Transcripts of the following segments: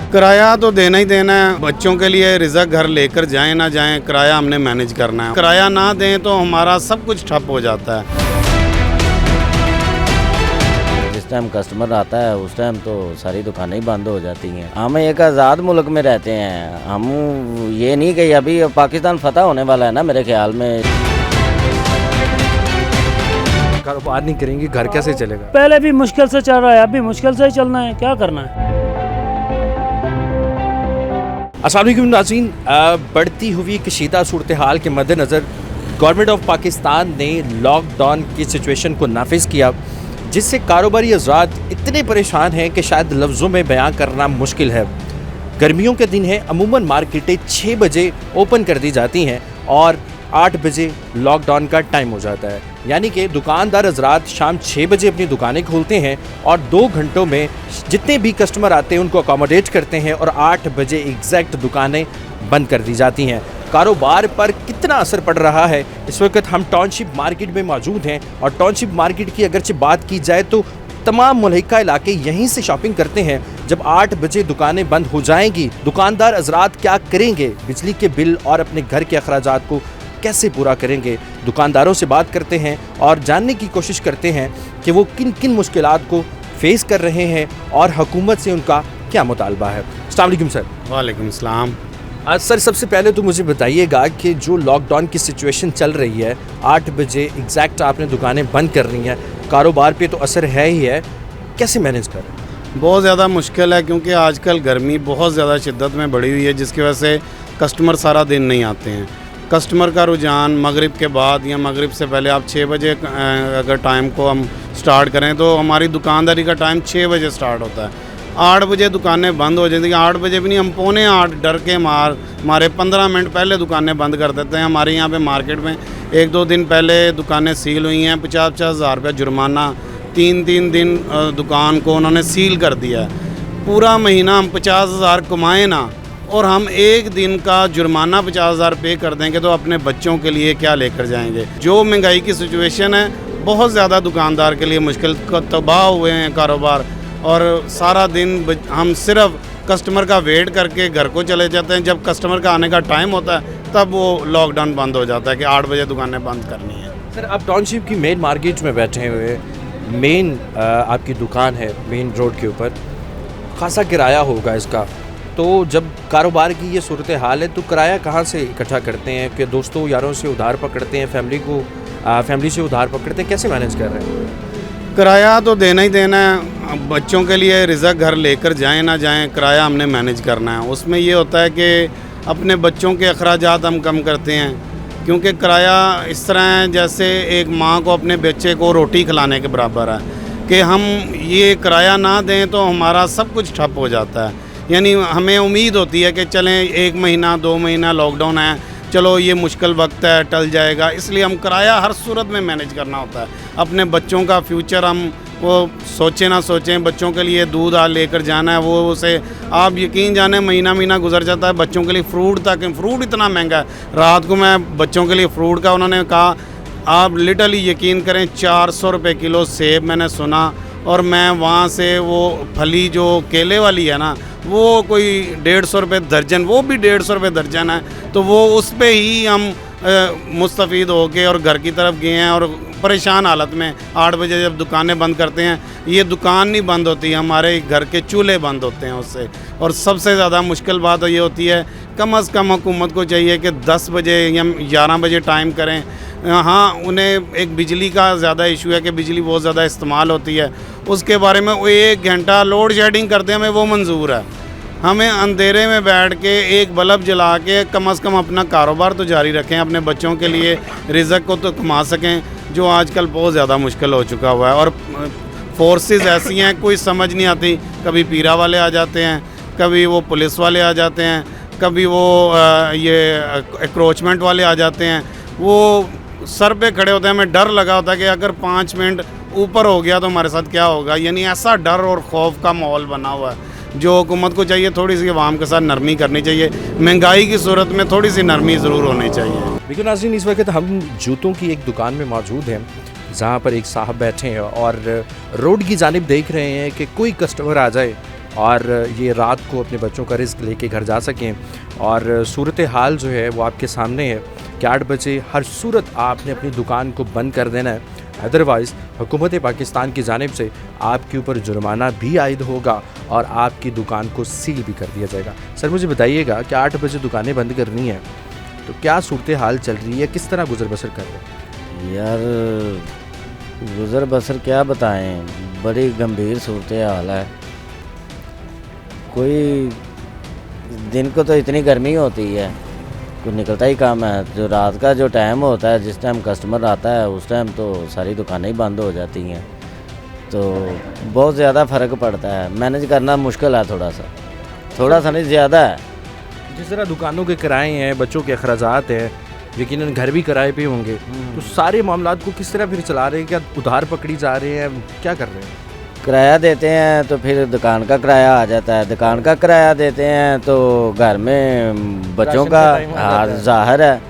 किराया तो देना ही देना है, बच्चों के लिए रिज़्क घर लेकर जाएं ना जाएं, किराया हमने मैनेज करना है। किराया ना दें तो हमारा सब कुछ ठप हो जाता है। जिस टाइम कस्टमर आता है उस टाइम तो सारी दुकानें ही बंद हो जाती हैं। हम एक आज़ाद मुल्क में रहते हैं, हम ये नहीं कि अभी पाकिस्तान फतह होने वाला है ना, मेरे ख्याल में। कारोबार नहीं करेंगे घर कैसे चलेगा? पहले भी मुश्किल से चल रहा है, अब भी मुश्किल से ही चलना है, क्या करना है। अस्सलाम वालेकुम नाज़रीन, बढ़ती हुई कशीदा सूरत हाल के मद्देनज़र गवर्नमेंट ऑफ पाकिस्तान ने लॉकडाउन की सिचुएशन को नाफिज किया, जिससे कारोबारी अफराद इतने परेशान हैं कि शायद लफ्ज़ों में बयां करना मुश्किल है। गर्मियों के दिन हैं, अमूमन मार्केटें 6 बजे ओपन कर दी जाती हैं और 8 बजे लॉकडाउन का टाइम हो जाता है, यानी कि दुकानदार हज़रात शाम 6 बजे अपनी दुकानें खोलते हैं और 2 घंटों में जितने भी कस्टमर आते हैं उनको अकोमोडेट करते हैं और 8 बजे एग्जैक्ट दुकानें बंद कर दी जाती हैं। कारोबार पर कितना असर पड़ रहा है, इस वक्त हम टाउनशिप मार्केट में मौजूद हैं और टाउनशिप मार्केट की अगरचे बात की जाए तो तमाम मुल्हिका इलाके यहीं से शॉपिंग करते हैं। जब 8 बजे दुकानें बंद हो जाएंगी, दुकानदार हज़रात क्या करेंगे? बिजली के बिल और अपने घर के अखराजात को कैसे पूरा करेंगे? दुकानदारों से बात करते हैं और जानने की कोशिश करते हैं कि वो किन किन मुश्किलात को फेस कर रहे हैं और हुकूमत से उनका क्या मुतालबा है। अस्सलाम वालेकुम सर। वालेकुम सलाम। सर, सबसे पहले तो मुझे बताइएगा कि जो लॉकडाउन की सिचुएशन चल रही है, 8 बजे एग्जैक्ट आपने दुकानें बंद कर रही हैं, कारोबार पे तो असर है ही है, कैसे मैनेज कर रहे हैं? बहुत ज़्यादा मुश्किल है क्योंकि आजकल गर्मी बहुत ज़्यादा शिद्दत में बढ़ी हुई है, जिसकी वजह से कस्टमर सारा दिन नहीं आते हैं। कस्टमर का रुझान मगरिब के बाद या मगरिब से पहले, आप 6 बजे अगर टाइम को हम स्टार्ट करें तो हमारी दुकानदारी का टाइम 6 बजे स्टार्ट होता है। 8 बजे दुकानें बंद हो जाती हैं। 8 बजे भी नहीं, हम 7:45 डर के हमारे 15 मिनट पहले दुकानें बंद कर देते हैं। हमारे यहाँ पे मार्केट में 1-2 दिन पहले दुकानें सील हुई हैं, 50-50 हज़ार रुपया जुर्माना, 3-3 दिन दुकान को उन्होंने सील कर दिया है। पूरा महीना हम 50,000 कमाएँ ना और हम एक दिन का जुर्माना 50,000 पे कर देंगे तो अपने बच्चों के लिए क्या लेकर जाएंगे? जो महंगाई की सिचुएशन है, बहुत ज़्यादा दुकानदार के लिए मुश्किल, तबाह हुए हैं कारोबार, और सारा दिन हम सिर्फ कस्टमर का वेट करके घर को चले जाते हैं। जब कस्टमर का आने का टाइम होता है तब वो लॉकडाउन बंद हो जाता है कि 8 बजे दुकानें बंद करनी है। सर, आप टाउनशिप की मेन मार्केट में बैठे हुए, मेन आपकी दुकान है मेन रोड के ऊपर, खासा किराया होगा इसका, तो जब कारोबार की ये सूरत हाल है तो किराया कहाँ से इकट्ठा करते हैं? कि दोस्तों यारों से उधार पकड़ते हैं, फैमिली से उधार पकड़ते हैं, कैसे मैनेज कर रहे हैं? किराया तो देना ही देना है, बच्चों के लिए रिज़्क घर लेकर जाएं ना जाएं, किराया हमने मैनेज करना है। उसमें ये होता है कि अपने बच्चों के अखराजात हम कम करते हैं, क्योंकि किराया इस तरह है जैसे एक माँ को अपने बच्चे को रोटी खिलाने के बराबर है कि हम ये किराया ना दें तो हमारा सब कुछ ठप हो जाता है। यानी हमें उम्मीद होती है कि चलें 1 महीना 2 महीना लॉकडाउन है, चलो ये मुश्किल वक्त है, टल जाएगा, इसलिए हम किराया हर सूरत में मैनेज करना होता है। अपने बच्चों का फ्यूचर हम वो सोचें ना सोचें, बच्चों के लिए दूध लेकर जाना है, वो उसे आप यकीन जाने महीना गुजर जाता है। बच्चों के लिए फ्रूट इतना महंगा है। रात को मैं बच्चों के लिए फ्रूट का, उन्होंने कहा आप लिटरली यकीन करें 400 रुपये किलो सेब मैंने सुना, और मैं वहाँ से वो फली जो केले वाली है ना, वो कोई 150 रुपये दर्जन, वो भी 150 रुपये दर्जन है। तो वो उस पर ही हम मुस्तफ़ीद हो के और घर की तरफ गए हैं, और परेशान हालत में 8 बजे जब दुकानें बंद करते हैं, ये दुकान नहीं बंद होती, हमारे घर के चूल्हे बंद होते हैं उससे। और सबसे ज़्यादा मुश्किल बात ये होती है, कम अज़ कम हुकूमत को चाहिए कि 10 बजे या 11 बजे टाइम करें। हाँ, उन्हें एक बिजली का ज़्यादा इशू है कि बिजली बहुत ज़्यादा इस्तेमाल होती है, उसके बारे में वो 1 घंटा लोड शेडिंग करते हैं, हमें वो मंजूर है। हमें अंधेरे में बैठ के एक बल्ब जला के कम अज़ कम अपना कारोबार तो जारी रखें, अपने बच्चों के लिए रिज़्क को तो कमा सकें, जो आजकल बहुत ज़्यादा मुश्किल हो चुका हुआ है। और फोर्सेस ऐसी हैं, कोई समझ नहीं आती, कभी पीरा वाले आ जाते हैं, कभी वो पुलिस वाले आ जाते हैं, कभी वो ये एक्रोचमेंट वाले आ जाते हैं, वो सर पे खड़े होते हैं। हमें डर लगा होता है कि अगर 5 मिनट ऊपर हो गया तो हमारे साथ क्या होगा। यानी ऐसा डर और खौफ का माहौल बना हुआ है, जो हुकूमत को चाहिए थोड़ी सी आवाम के साथ नरमी करनी चाहिए। महंगाई की सूरत में थोड़ी सी नरमी ज़रूर होनी चाहिए। लेकिन नाज़रीन, इस वक्त हम जूतों की एक दुकान में मौजूद हैं, जहाँ पर एक साहब बैठे हैं और रोड की जानिब देख रहे हैं कि कोई कस्टमर आ जाए और ये रात को अपने बच्चों का रिस्क लेके घर जा सकें। और सूरत हाल जो है वो आपके सामने है कि 8 बजे हर सूरत आपने अपनी दुकान को बंद कर देना है, अदरवाइज़ हुकूमत पाकिस्तान की जानिब से आपके ऊपर जुर्माना भी आयद होगा और आपकी दुकान को सील भी कर दिया जाएगा। सर मुझे बताइएगा कि 8 बजे दुकानें बंद करनी है तो क्या सूरत हाल चल रही है, किस तरह गुजर बसर कर रहे हैं? यार गुजर बसर क्या बताएं, बड़ी गंभीर सूरत हाल है। कोई दिन को तो इतनी गर्मी होती है, कुछ निकलता ही काम है। जो रात का जो टाइम होता है, जिस टाइम कस्टमर आता है उस टाइम तो सारी दुकानें ही बंद हो जाती हैं, तो बहुत ज़्यादा फ़र्क पड़ता है। मैनेज करना मुश्किल है, थोड़ा सा नहीं ज़्यादा है। जिस तरह दुकानों के किराए हैं, बच्चों के अखराजात हैं, यकीनन घर भी किराए पे होंगे, तो सारे मामलात को किस तरह फिर चला रहे हैं? क्या उधार पकड़ी जा रहे हैं, क्या कर रहे हैं? किराया देते हैं तो फिर दुकान का किराया आ जाता है, दुकान का किराया देते हैं तो घर में बच्चों का ज़ाहिर है।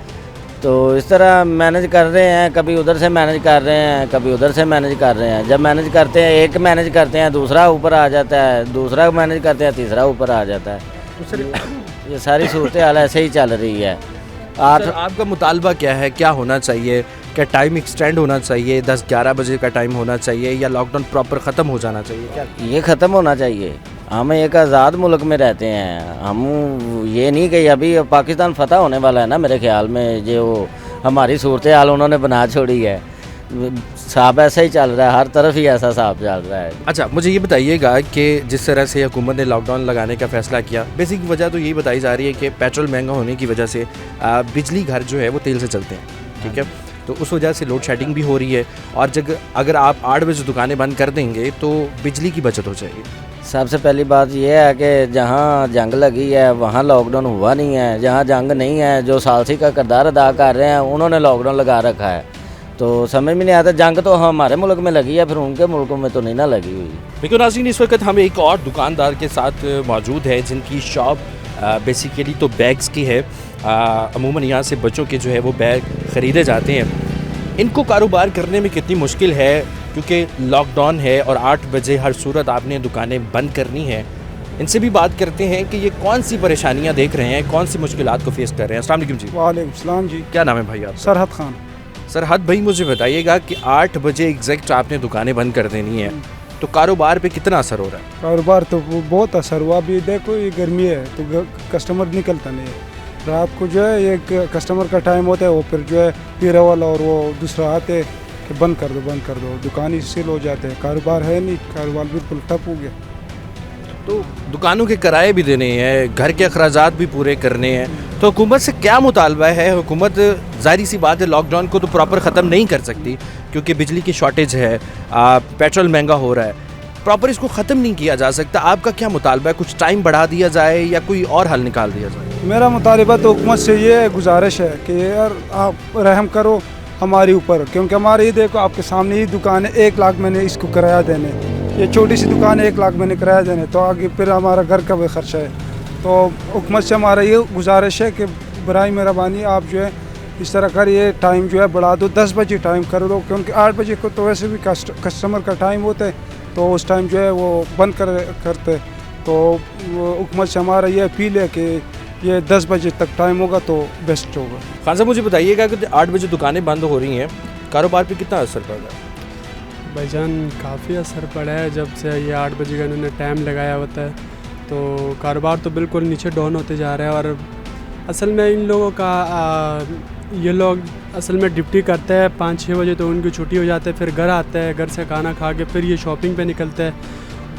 तो इस तरह मैनेज कर रहे हैं, कभी उधर से मैनेज कर रहे हैं, कभी उधर से मैनेज कर रहे हैं। जब मैनेज करते हैं, एक मैनेज करते हैं, दूसरा ऊपर आ जाता है, दूसरा मैनेज करते हैं, तीसरा ऊपर आ जाता है। ये सारी सूरत हाल ऐसे ही चल रही है। आपका मुतालबा क्या है, क्या होना चाहिए? क्या टाइम एक्सटेंड होना चाहिए, 10-11 बजे का टाइम होना चाहिए, या लॉकडाउन प्रॉपर ख़त्म हो जाना चाहिए? क्या ये ख़त्म होना चाहिए। हम एक आज़ाद मुल्क में रहते हैं, हम ये नहीं कि अभी पाकिस्तान फतह होने वाला है ना, मेरे ख्याल में जो हमारी सूरत हाल उन्होंने बना छोड़ी है। साहब ऐसा ही चल रहा है, हर तरफ ही ऐसा साहब चल रहा है। अच्छा, मुझे ये बताइएगा कि जिस तरह से हुकूमत ने लॉकडाउन लगाने का फ़ैसला किया, बेसिक वजह तो यही बताई जा रही है कि पेट्रोल महंगा होने की वजह से बिजली घर जो है वो तेल से चलते हैं, ठीक है, तो उस वजह से लोड शेडिंग भी हो रही है। और अगर आप 8 बजे दुकानें बंद कर देंगे तो बिजली की बचत हो जाएगी। सबसे पहली बात यह है कि जहाँ जंग लगी है वहाँ लॉकडाउन हुआ नहीं है, जहाँ जंग नहीं है, जो सालसी का किरदार अदा कर रहे हैं उन्होंने लॉकडाउन लगा रखा है। तो समझ में नहीं आता, जंग तो हमारे मुल्क में लगी है, फिर उनके मुल्कों में तो नहीं ना लगी हुई। लेकिन नाज़रीन, इस वक्त हम एक और दुकानदार के साथ मौजूद है जिनकी शॉप बेसिकली तो बैग्स की है। अमूमन यहाँ से बच्चों के जो है वो बैग ख़रीदे जाते हैं। इनको कारोबार करने में कितनी मुश्किल है, क्योंकि लॉकडाउन है और 8 बजे हर सूरत आपने दुकानें बंद करनी है। इनसे भी बात करते हैं कि ये कौन सी परेशानियाँ देख रहे हैं, कौन सी मुश्किलात को फेस कर रहे हैं। अस्सलाम वालेकुम जी। वालेकुम सलाम जी। क्या नाम है भाई आप? सरहद खान। सरहद भाई, मुझे बताइएगा कि 8 बजे एग्जैक्ट आपने दुकानें बंद कर देनी है, तो कारोबार पे कितना असर हो रहा है? कारोबार तो बहुत असर हुआ। अभी देखो ये गर्मी है तो कस्टमर निकलता नहीं है। रात को जो है एक कस्टमर का टाइम होता है, वो फिर जो है पीरा वाला और वो दूसरा आते कि बंद कर दो, दुकान ही सील हो जाते हैं। कारोबार है नहीं, कारोबार बिल्कुल ठप हो गया। तो दुकानों के किराए भी देने हैं, घर के अखराजात भी पूरे करने हैं, तो हुकूमत से क्या मुतालबा है? हुकूमत ज़ाहिर सी बात है लॉकडाउन को तो प्रॉपर ख़त्म नहीं कर सकती क्योंकि बिजली की शॉर्टेज है, पेट्रोल महंगा हो रहा है, प्रॉपर इसको ख़त्म नहीं किया जा सकता। आपका क्या मुतालबा है? कुछ टाइम बढ़ा दिया जाए या कोई और हल निकाल दिया जाए? मेरा मुतालबा तो हुकूमत से ये गुजारिश है कि यार आप रहम करो हमारे ऊपर, क्योंकि हमारे ये देखो आपके सामने ही दुकान है, 1 लाख मैंने इसको किराया देने, ये छोटी सी दुकान है, 1 लाख मैंने किराया देने, तो आगे फिर हमारा घर का भी खर्चा है। तो हुकूमत से हमारा ये गुजारिश है कि बराए मेहरबानी आप जो है इस तरह करिए, टाइम जो है बढ़ा दो, 10 बजे टाइम कर दो, क्योंकि 8 बजे को तो वैसे भी कस्टमर का टाइम होता है, तो उस टाइम जो है वो बंद करते। तो हुकूमत से हमारा ये अपील है कि ये 10 बजे तक टाइम होगा तो बेस्ट होगा। खान साहब, मुझे बताइएगा कि 8 बजे दुकानें बंद हो रही हैं, कारोबार पे कितना असर पड़ रहा है? भाईजान काफ़ी असर पड़ा है। जब से ये 8 बजे का इन्होंने टाइम लगाया होता है तो कारोबार तो बिल्कुल नीचे डाउन होते जा रहा है। और असल में इन लोगों का ये लोग असल में ड्यूटी करते हैं 5-6 बजे, तो उनकी छुट्टी हो जाती है, फिर घर आते हैं, घर से खाना खा के फिर ये शॉपिंग पे निकलते हैं।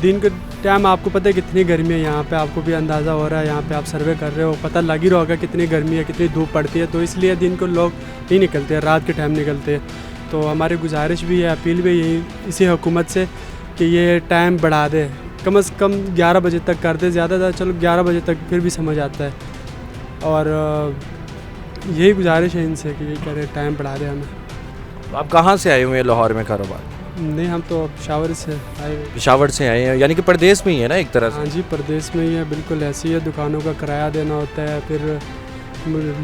दिन के टाइम आपको पता है कितनी गर्मी है यहाँ पे, आपको भी अंदाज़ा हो रहा है, यहाँ पे आप सर्वे कर रहे हो, पता लग ही रहा होगा कितनी गर्मी है, कितनी धूप पड़ती है, तो इसलिए दिन को लोग नहीं निकलते हैं, रात के टाइम निकलते हैं। तो हमारी गुजारिश भी है, अपील भी यही इसी हुकूमत से कि ये टाइम बढ़ा दे, कम से कम 11 बजे तक कर दे, ज़्यादा चलो 11 बजे तक फिर भी समझ आता है। और यही गुजारिश है इनसे कि ये करे टाइम बढ़ा दे हमें। आप कहाँ से आए हुए हैं लाहौर में कारोबार? नहीं, हम तो पेशावर से आए हुए। पेशावर से आए हैं, यानी कि प्रदेश में ही है ना एक तरह से? हाँ जी, प्रदेश में ही है, बिल्कुल ऐसी है। दुकानों का किराया देना होता है, फिर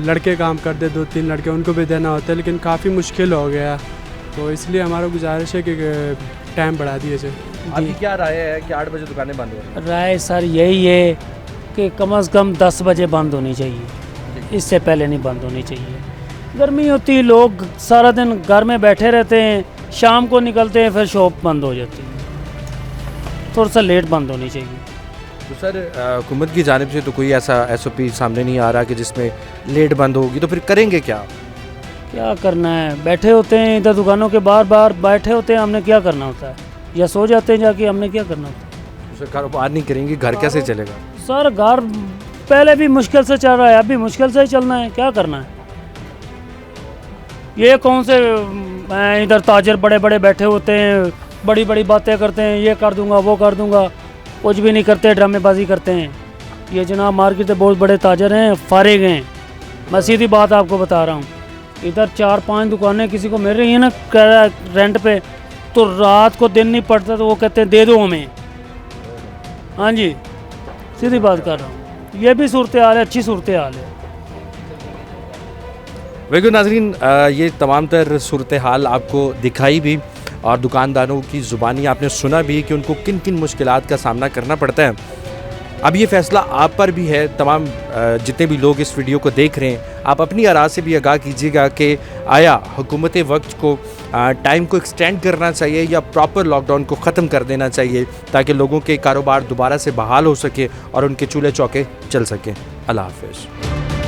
लड़के काम करते 2-3 लड़के, उनको भी देना होता है, लेकिन काफ़ी मुश्किल हो गया। तो इसलिए हमारा गुजारिश है कि टाइम बढ़ा दिया जाए। आपकी क्या राय है कि 8 बजे दुकानें बंद हो रही हैं? राय सर यही है कि कम से कम 10 बजे बंद होनी चाहिए, इससे पहले नहीं बंद होनी चाहिए। गर्मी होती है, लोग सारा दिन घर में बैठे रहते हैं, शाम को निकलते हैं, फिर शॉप बंद हो जाती है। थोड़ा सा लेट बंद होनी चाहिए। तो सर हुकूमत की जानिब से तो कोई ऐसा SOP सामने नहीं आ रहा कि जिसमें लेट बंद होगी, तो फिर करेंगे क्या? क्या करना है, बैठे होते हैं इधर दुकानों के बार बैठे होते हैं, हमने क्या करना होता है, या सो जाते हैं जाके, हमने क्या करना होता है। तो सर कारोबार नहीं करेंगे, घर कैसे चलेगा? सर घर पहले भी मुश्किल से चल रहा है, अभी मुश्किल से ही चलना है, क्या करना है। ये कौन से इधर ताजर बड़े बड़े बैठे होते हैं, बड़ी बड़ी बातें करते हैं, ये कर दूंगा वो कर दूंगा, कुछ भी नहीं करते, ड्रामेबाजी करते हैं। ये जनाब मार्केट के बहुत बड़े ताजर हैं, फारिग हैं। मैं सीधी बात आपको बता रहा हूँ, इधर 4-5 दुकानें किसी को मिल रही हैं ना रेंट पे, तो रात को दिन नहीं पड़ता तो वो कहते हैं दे दो हमें। हाँ जी, सीधी बात कर रहा हूँ, ये भी सूरत हाल है, अच्छी सूरत हाल है। वेगो नाजरीन, ये तमाम तर सूरत हाल आपको दिखाई भी और दुकानदारों की ज़ुबानी आपने सुना भी कि उनको किन किन मुश्किलात का सामना करना पड़ता है। अब ये फ़ैसला आप पर भी है। तमाम जितने भी लोग इस वीडियो को देख रहे हैं, आप अपनी आरा से भी आगाह कीजिएगा कि आया हुकूमत वक्त को टाइम को एक्सटेंड करना चाहिए या प्रॉपर लॉकडाउन को ख़त्म कर देना चाहिए, ताकि लोगों के कारोबार दोबारा से बहाल हो सके और उनके चूल्हे चौके चल सकें। अल्लाह हाफ़िज़।